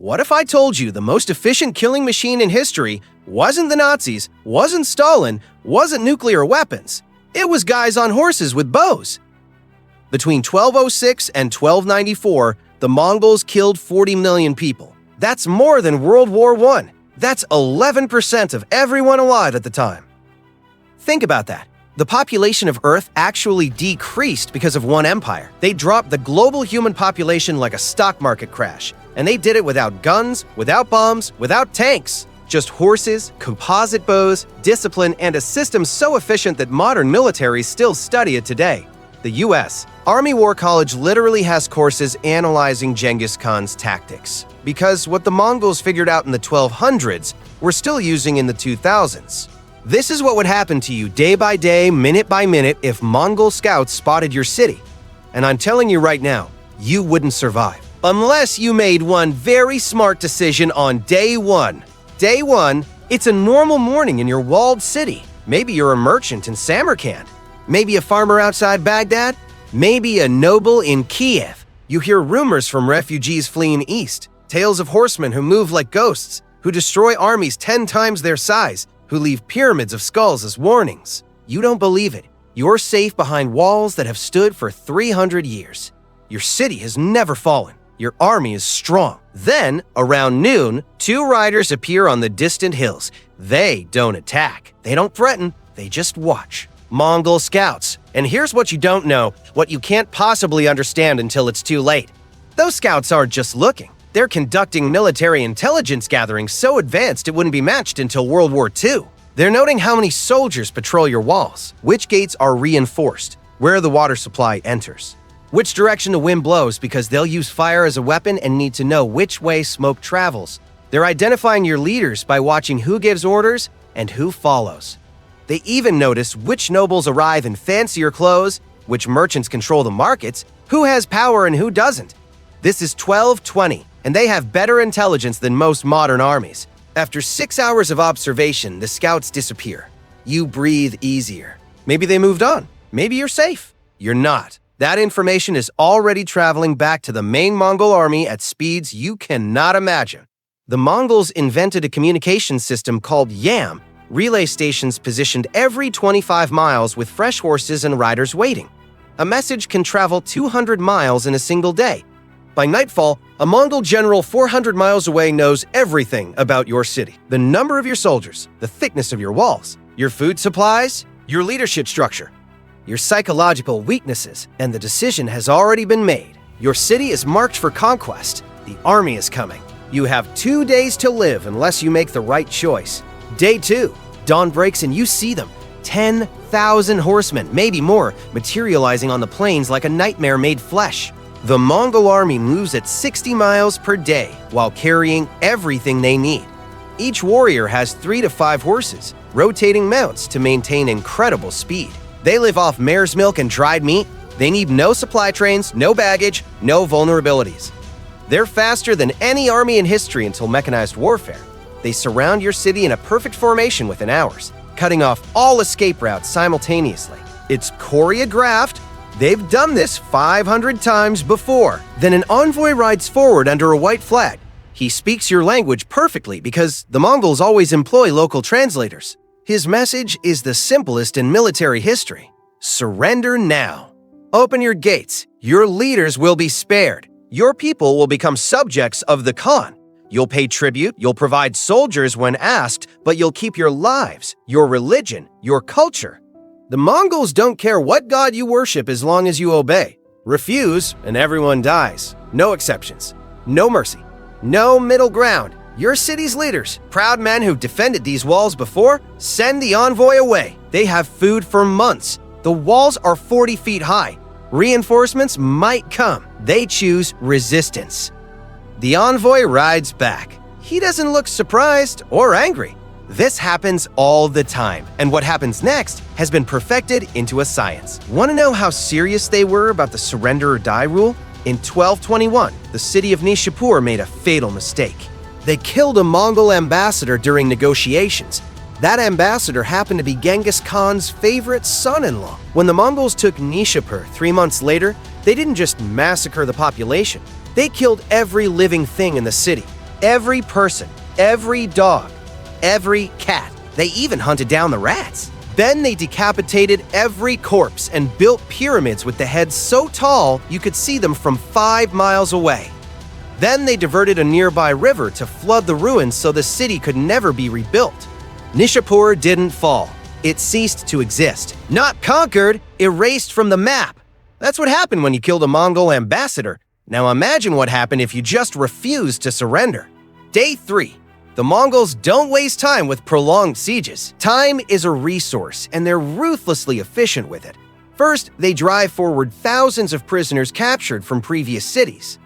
What if I told you the most efficient killing machine in history wasn't the Nazis, wasn't Stalin, wasn't nuclear weapons? It was guys on horses with bows. Between 1206 and 1294, the Mongols killed 40 million people. That's more than World War I. That's 11% of everyone alive at the time. Think about that. The population of Earth actually decreased because of one empire. They dropped the global human population like a stock market crash. And they did it without guns, without bombs, without tanks. Just horses, composite bows, discipline, and a system so efficient that modern militaries still study it today. The US Army War College literally has courses analyzing Genghis Khan's tactics. Because what the Mongols figured out in the 1200s, we're still using in the 2000s. This is what would happen to you day by day, minute by minute, if Mongol scouts spotted your city. And I'm telling you right now, you wouldn't survive. Unless you made one very smart decision on day one. Day one, it's a normal morning in your walled city. Maybe you're a merchant in Samarkand. Maybe a farmer outside Baghdad. Maybe a noble in Kiev. You hear rumors from refugees fleeing east. Tales of horsemen who move like ghosts, who destroy armies 10 times their size, who leave pyramids of skulls as warnings. You don't believe it. You're safe behind walls that have stood for 300 years. Your city has never fallen. Your army is strong. Then, around noon, 2 riders appear on the distant hills. They don't attack. They don't threaten. They just watch. Mongol scouts. And here's what you don't know, what you can't possibly understand until it's too late. Those scouts aren't just looking. They're conducting military intelligence gatherings so advanced it wouldn't be matched until World War II. They're noting how many soldiers patrol your walls, which gates are reinforced, where the water supply enters, which direction the wind blows because they'll use fire as a weapon and need to know which way smoke travels. They're identifying your leaders by watching who gives orders and who follows. They even notice which nobles arrive in fancier clothes, which merchants control the markets, who has power and who doesn't. This is 1220, and they have better intelligence than most modern armies. After 6 hours of observation, the scouts disappear. You breathe easier. Maybe they moved on. Maybe you're safe. You're not. That information is already traveling back to the main Mongol army at speeds you cannot imagine. The Mongols invented a communication system called YAM, relay stations positioned every 25 miles with fresh horses and riders waiting. A message can travel 200 miles in a single day. By nightfall, a Mongol general 400 miles away knows everything about your city. The number of your soldiers, the thickness of your walls, your food supplies, your leadership structure, your psychological weaknesses, and the decision has already been made. Your city is marked for conquest. The army is coming. You have 2 days to live unless you make the right choice. Day 2, dawn breaks and you see them. 10,000 horsemen, maybe more, materializing on the plains like a nightmare made flesh. The Mongol army moves at 60 miles per day while carrying everything they need. Each warrior has 3 to 5 horses, rotating mounts to maintain incredible speed. They live off mare's milk and dried meat. They need no supply trains, no baggage, no vulnerabilities. They're faster than any army in history until mechanized warfare. They surround your city in a perfect formation within hours, cutting off all escape routes simultaneously. It's choreographed. They've done this 500 times before. Then an envoy rides forward under a white flag. He speaks your language perfectly because the Mongols always employ local translators. His message is the simplest in military history. Surrender now. Open your gates. Your leaders will be spared. Your people will become subjects of the Khan. You'll pay tribute, you'll provide soldiers when asked, but you'll keep your lives, your religion, your culture. The Mongols don't care what god you worship as long as you obey. Refuse, and everyone dies. No exceptions. No mercy. No middle ground. Your city's leaders, proud men who defended these walls before, send the envoy away. They have food for months. The walls are 40 feet high. Reinforcements might come. They choose resistance. The envoy rides back. He doesn't look surprised or angry. This happens all the time, and what happens next has been perfected into a science. Want to know how serious they were about the surrender or die rule? In 1221, the city of Nishapur made a fatal mistake. They killed a Mongol ambassador during negotiations. That ambassador happened to be Genghis Khan's favorite son-in-law. When the Mongols took Nishapur 3 months later, they didn't just massacre the population. They killed every living thing in the city. Every person, every dog, every cat. They even hunted down the rats. Then they decapitated every corpse and built pyramids with the heads so tall you could see them from 5 miles away. Then they diverted a nearby river to flood the ruins so the city could never be rebuilt. Nishapur didn't fall. It ceased to exist. Not conquered, erased from the map. That's what happened when you killed a Mongol ambassador. Now imagine what happened if you just refused to surrender. Day 3. The Mongols don't waste time with prolonged sieges. Time is a resource, and they're ruthlessly efficient with it. First, they drive forward thousands of prisoners captured from previous cities.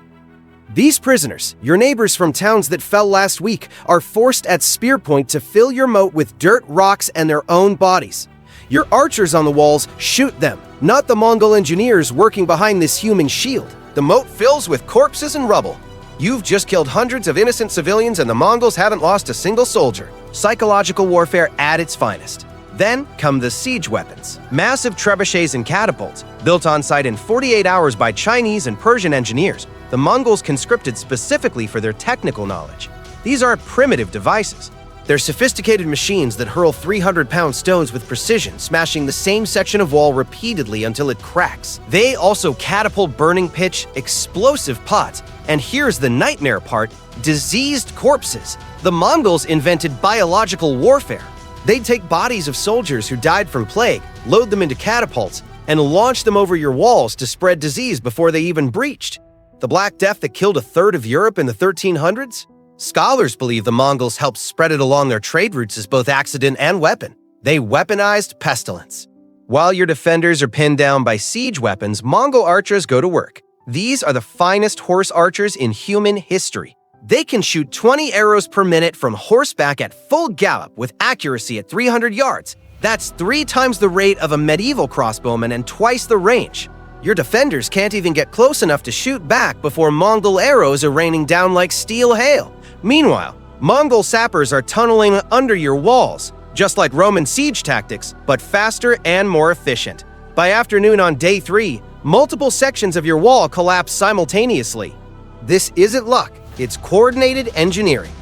These prisoners, your neighbors from towns that fell last week, are forced at spear point to fill your moat with dirt, rocks, and their own bodies. Your archers on the walls shoot them, not the Mongol engineers working behind this human shield. The moat fills with corpses and rubble. You've just killed hundreds of innocent civilians and the Mongols haven't lost a single soldier. Psychological warfare at its finest. Then come the siege weapons. Massive trebuchets and catapults, built on site in 48 hours by Chinese and Persian engineers, the Mongols conscripted specifically for their technical knowledge. These aren't primitive devices. They're sophisticated machines that hurl 300-pound stones with precision, smashing the same section of wall repeatedly until it cracks. They also catapult burning pitch, explosive pots, and here's the nightmare part, diseased corpses. The Mongols invented biological warfare. They'd take bodies of soldiers who died from plague, load them into catapults, and launch them over your walls to spread disease before they even breached. The Black Death that killed a third of Europe in the 1300s? Scholars believe the Mongols helped spread it along their trade routes as both accident and weapon. They weaponized pestilence. While your defenders are pinned down by siege weapons, Mongol archers go to work. These are the finest horse archers in human history. They can shoot 20 arrows per minute from horseback at full gallop with accuracy at 300 yards. That's 3 times the rate of a medieval crossbowman and twice the range. Your defenders can't even get close enough to shoot back before Mongol arrows are raining down like steel hail. Meanwhile, Mongol sappers are tunneling under your walls, just like Roman siege tactics, but faster and more efficient. By afternoon on day 3, multiple sections of your wall collapse simultaneously. This isn't luck, it's coordinated engineering.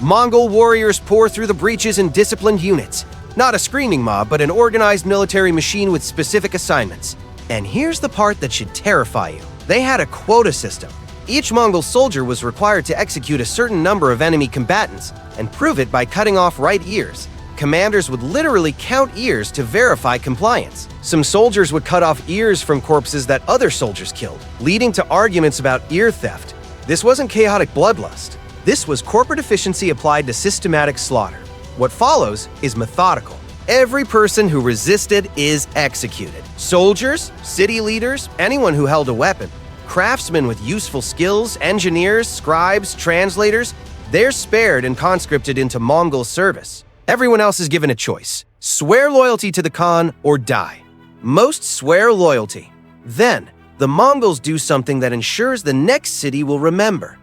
Mongol warriors pour through the breaches in disciplined units. Not a screaming mob, but an organized military machine with specific assignments. And here's the part that should terrify you. They had a quota system. Each Mongol soldier was required to execute a certain number of enemy combatants and prove it by cutting off right ears. Commanders would literally count ears to verify compliance. Some soldiers would cut off ears from corpses that other soldiers killed, leading to arguments about ear theft. This wasn't chaotic bloodlust. This was corporate efficiency applied to systematic slaughter. What follows is methodical. Every person who resisted is executed. Soldiers, city leaders, anyone who held a weapon. Craftsmen with useful skills, engineers, scribes, translators, they're spared and conscripted into Mongol service. Everyone else is given a choice. Swear loyalty to the Khan or die. Most swear loyalty. Then, the Mongols do something that ensures the next city will remember.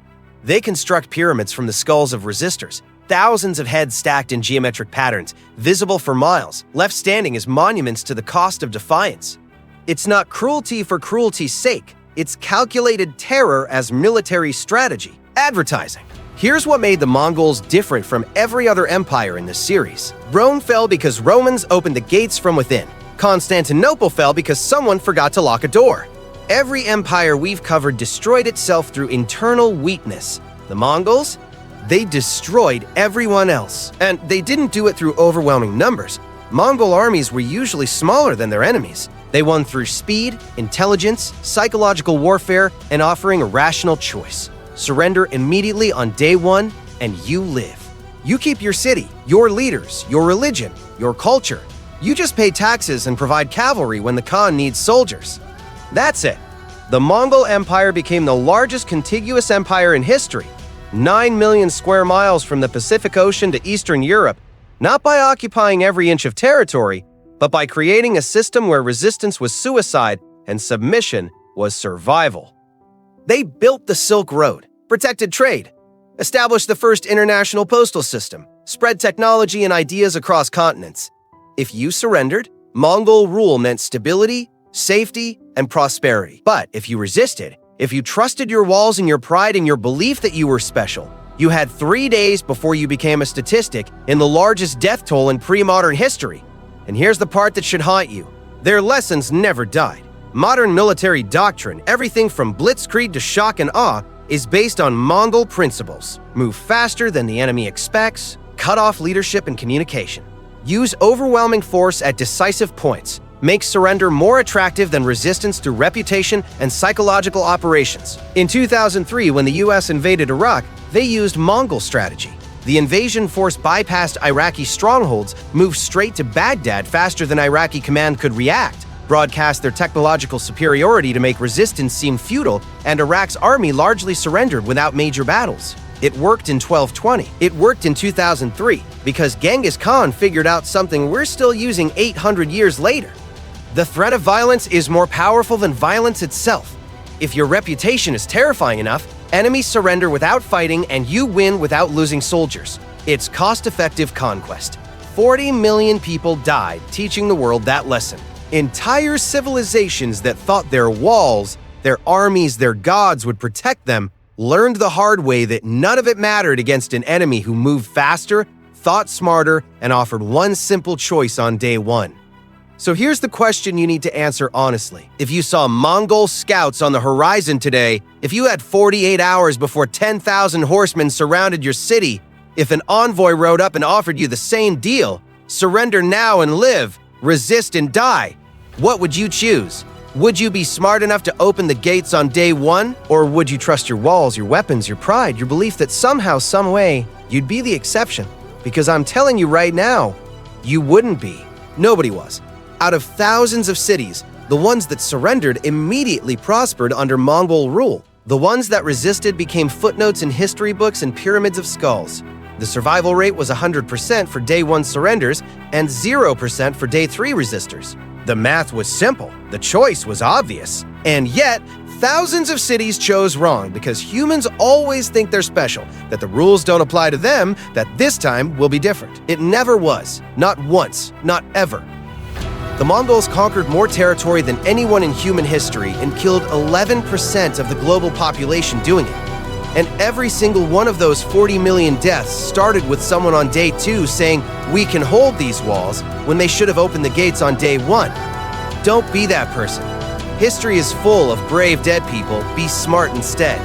They construct pyramids from the skulls of resistors, thousands of heads stacked in geometric patterns, visible for miles, left standing as monuments to the cost of defiance. It's not cruelty for cruelty's sake. It's calculated terror as military strategy. Advertising. Here's what made the Mongols different from every other empire in this series. Rome fell because Romans opened the gates from within. Constantinople fell because someone forgot to lock a door. Every empire we've covered destroyed itself through internal weakness. The Mongols? They destroyed everyone else. And they didn't do it through overwhelming numbers. Mongol armies were usually smaller than their enemies. They won through speed, intelligence, psychological warfare, and offering a rational choice. Surrender immediately on day 1, and you live. You keep your city, your leaders, your religion, your culture. You just pay taxes and provide cavalry when the Khan needs soldiers. That's it. The Mongol Empire became the largest contiguous empire in history, 9 million square miles from the Pacific Ocean to Eastern Europe, not by occupying every inch of territory, but by creating a system where resistance was suicide and submission was survival. They built the Silk Road, protected trade, established the first international postal system, spread technology and ideas across continents. If you surrendered, Mongol rule meant stability, safety, and prosperity. But if you resisted, if you trusted your walls and your pride and your belief that you were special, You had 3 days before you became a statistic in the largest death toll in pre-modern history. And here's the part that should haunt you. Their lessons never died. Modern military doctrine, everything from blitzkrieg to shock and awe, is based on Mongol principles. Move faster than the enemy expects, cut off leadership and communication. Use overwhelming force at decisive points. Make surrender more attractive than resistance through reputation and psychological operations. In 2003, when the US invaded Iraq, they used Mongol strategy. The invasion force bypassed Iraqi strongholds, moved straight to Baghdad faster than Iraqi command could react, broadcast their technological superiority to make resistance seem futile, and Iraq's army largely surrendered without major battles. It worked in 1220. It worked in 2003 because Genghis Khan figured out something we're still using 800 years later. The threat of violence is more powerful than violence itself. If your reputation is terrifying enough, enemies surrender without fighting and you win without losing soldiers. It's cost-effective conquest. 40 million people died teaching the world that lesson. Entire civilizations that thought their walls, their armies, their gods would protect them learned the hard way that none of it mattered against an enemy who moved faster, thought smarter, and offered one simple choice on day one. So here's the question you need to answer honestly. If you saw Mongol scouts on the horizon today, if you had 48 hours before 10,000 horsemen surrounded your city, if an envoy rode up and offered you the same deal, surrender now and live, resist and die, what would you choose? Would you be smart enough to open the gates on day one? Or would you trust your walls, your weapons, your pride, your belief that somehow, some way, you'd be the exception? Because I'm telling you right now, you wouldn't be. Nobody was. Out of thousands of cities, the ones that surrendered immediately prospered under Mongol rule. The ones that resisted became footnotes in history books and pyramids of skulls. The survival rate was 100% for day one surrenders and 0% for day three resistors. The math was simple, the choice was obvious. And yet, thousands of cities chose wrong because humans always think they're special, that the rules don't apply to them, that this time will be different. It never was. Not once. Not ever. The Mongols conquered more territory than anyone in human history and killed 11% of the global population doing it. And every single one of those 40 million deaths started with someone on day two saying, "We can hold these walls," when they should have opened the gates on day one. Don't be that person. History is full of brave dead people. Be smart instead.